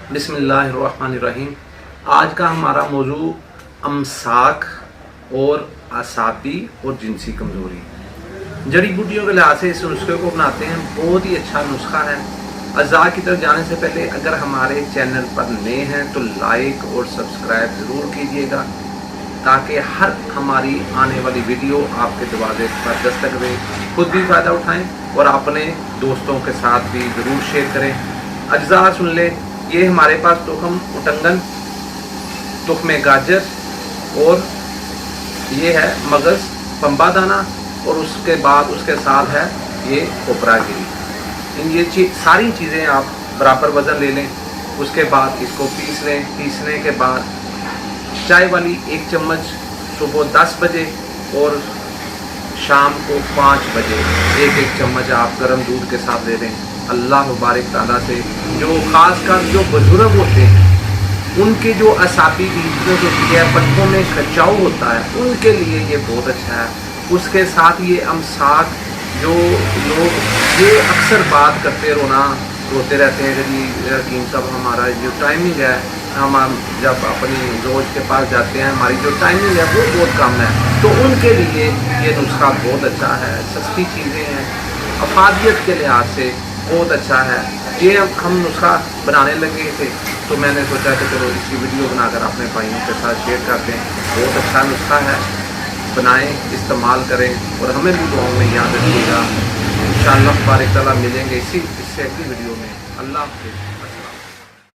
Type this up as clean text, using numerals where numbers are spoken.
बिस्मिल्लाहिर्रहमानिर्रहीम। आज का हमारा मौजू अमसाक और असाबी और जिनसी कमज़ोरी। जड़ी बूटियों के लिहाज से इस नुस्खे को बनाते हैं, बहुत ही अच्छा नुस्खा है। अज़ा की तरफ जाने से पहले अगर हमारे चैनल पर नए हैं तो लाइक और सब्सक्राइब ज़रूर कीजिएगा, ताकि हर हमारी आने वाली वीडियो आपके दरवाजे पर दस्तक दे। खुद भी फ़ायदा उठाएँ और अपने दोस्तों के साथ भी ज़रूर शेयर करें। अज्जा सुन ले। ये हमारे पास तुखम उटंगन, तुखमे गाजर और ये है मगज़, पंबा दाना और उसके बाद उसके साथ है ये कोपरा गिरी। ये सारी चीज़ें आप बराबर वज़न ले लें। उसके बाद इसको पीस लें। पीसने के बाद चाय वाली 1 चम्मच सुबह 10 बजे और शाम को 5 बजे 1-1 चम्मच आप गर्म दूध के साथ ले लें। अल्लाह मुबारक ताला से जो ख़ासकर जो बुज़ुर्ग होते हैं उनके जो असाबी वीकनेस होती है, पट्टों में खिंचाव होता है, उनके लिए ये बहुत अच्छा है। उसके साथ ये अमसाक जो लोग ये अक्सर बात करते रोते रहते हैं कि हकीम साहब हमारा जो टाइमिंग है, हम जब अपनी रोज़ के पास जाते हैं हमारी जो टाइमिंग है वो बहुत कम है, तो उनके लिए ये नुस्खा बहुत अच्छा है। सस्ती चीज़ें हैं, अफादियत के लिहाज से बहुत अच्छा है। ये हम नुस्खा बनाने लगे थे तो मैंने सोचा कि चलो इसकी वीडियो बनाकर अपने भाइयों के साथ शेयर करते हैं। बहुत अच्छा नुस्खा है, बनाएं, इस्तेमाल करें और हमें भी दुआओं में याद रखिएगा। इंशाअल्लाह बारिक ताला मिलेंगे इससे अगली वीडियो में। अल्लाह हाफ़िज़।